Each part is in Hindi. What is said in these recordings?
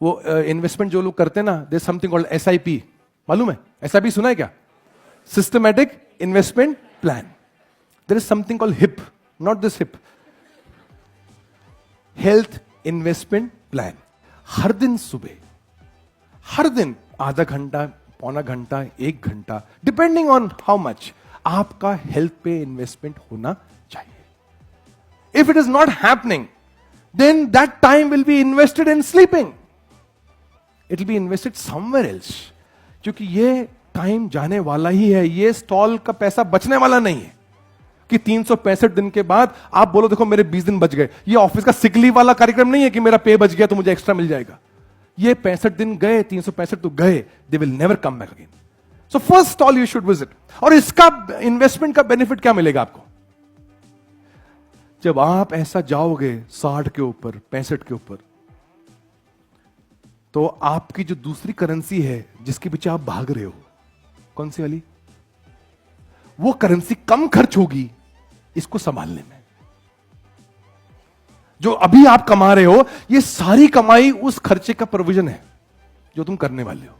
वो इन्वेस्टमेंट जो लोग करते हैं ना, देयर समथिंग कॉल्ड SIP, मालूम है? SIP सुना है क्या? Systematic investment plan. There is something called HIP, not this HIP, health investment plan. हर दिन सुबह, हर दिन आधा घंटा, पौना घंटा, 1 घंटा, डिपेंडिंग ऑन हाउ मच, आपका हेल्थ पे इन्वेस्टमेंट होना चाहिए. If it is not happening, then that time will be invested in sleeping. It will be invested somewhere else. क्योंकि ये टाइम जाने वाला ही है, ये स्टॉल का पैसा बचने वाला नहीं है कि 365 दिन के बाद आप बोलो देखो मेरे 20 दिन बच गए. ये ऑफिस का सिक लीव वाला कार्यक्रम नहीं है कि मेरा पे बच गया तो मुझे एक्स्ट्रा मिल जाएगा. ये 65 दिन गए, 365 तो गए, they will never come back again. So first stall you should visit. और इसका इन्वेस्टमेंट का बेनिफिट क्या मिलेगा आपको? जब आप ऐसा जाओगे 60 के ऊपर, 65 के ऊपर, तो आपकी जो दूसरी करेंसी है जिसके पीछे आप भाग रहे हो, कौन सी वाली, वो करेंसी कम खर्च होगी इसको संभालने में. जो अभी आप कमा रहे हो, ये सारी कमाई उस खर्चे का प्रोविजन है जो तुम करने वाले हो.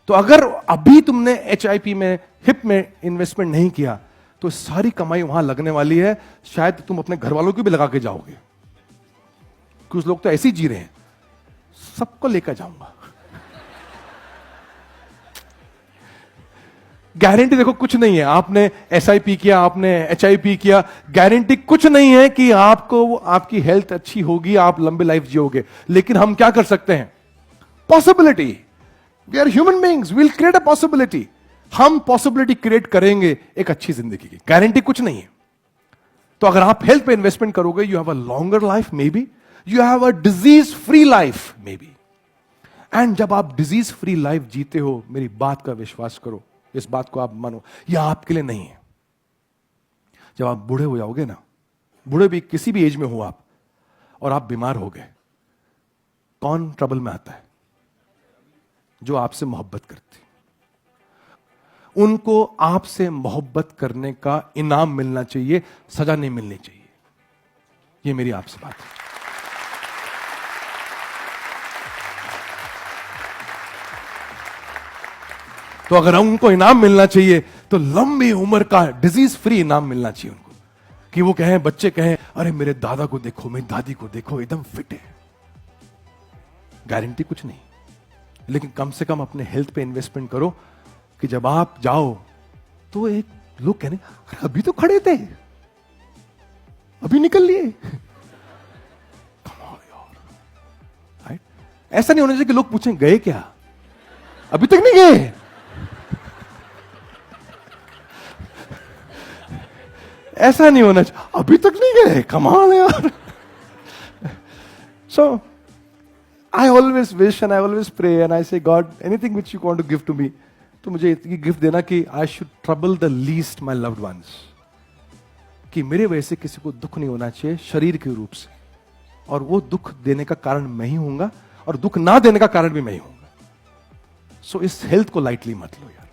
तो अगर अभी तुमने HIP में, HIP में इन्वेस्टमेंट नहीं किया, तो सारी कमाई वहां लगने वाली है. शायद तुम अपने घर वालों की भी लगा के जाओगे. कुछ लोग तो ऐसे ही जी रहे हैं, सबको लेकर जाऊंगा. गारंटी देखो कुछ नहीं है. आपने SIP किया, आपने HIP किया, गारंटी कुछ नहीं है कि आपको, आपकी हेल्थ अच्छी होगी, आप लंबी लाइफ जियोगे. लेकिन हम क्या कर सकते हैं? Possibility. We are human beings, we will create a possibility. हम पॉसिबिलिटी क्रिएट करेंगे एक अच्छी जिंदगी की. गारंटी कुछ नहीं है. तो अगर आप हेल्थ पे इन्वेस्टमेंट करोगे, you have a longer life, may be you have a disease free life, may be. And जब आप डिजीज फ्री लाइफ जीते हो, मेरी बात का विश्वास करो, इस बात को आप मानो, यह आपके लिए नहीं है. जब आप बूढ़े हो जाओगे ना, बूढ़े भी किसी भी एज में हो आप, और आप बीमार हो गए, कौन ट्रबल में आता है? जो आपसे मोहब्बत करती. उनको आपसे मोहब्बत करने का इनाम मिलना चाहिए, सजा नहीं मिलनी चाहिए. यह मेरी आपसे बात है. तो अगर उनको इनाम मिलना चाहिए, तो लंबी उम्र का डिजीज फ्री इनाम मिलना चाहिए उनको. कि वो कहें, बच्चे कहें, अरे मेरे दादा को देखो, मेरी दादी को देखो, एकदम फिट है. गारंटी कुछ नहीं, लेकिन कम से कम अपने हेल्थ पे इन्वेस्टमेंट करो कि जब आप जाओ तो एक लोग कहने, अरे अभी तो खड़े थे, अभी निकल लिए. राइट? ऐसा नहीं होना चाहिए कि लोग पूछें गए क्या, अभी तक नहीं गए. ऐसा नहीं होना चाहिए, अभी तक नहीं गए, कमाल यार. सो I always wish and I always pray and I say, God, anything which you want to give to me, तो मुझे इतनी गिफ्ट देना कि I should trouble the least my loved ones. कि मेरे वजह से किसी को दुख नहीं होना चाहिए शरीर के रूप से, और वो दुख देने का कारण मैं ही हूंगा, और दुख ना देने का कारण भी मैं ही हूंगा. सो इस हेल्थ को लाइटली मत लो यार.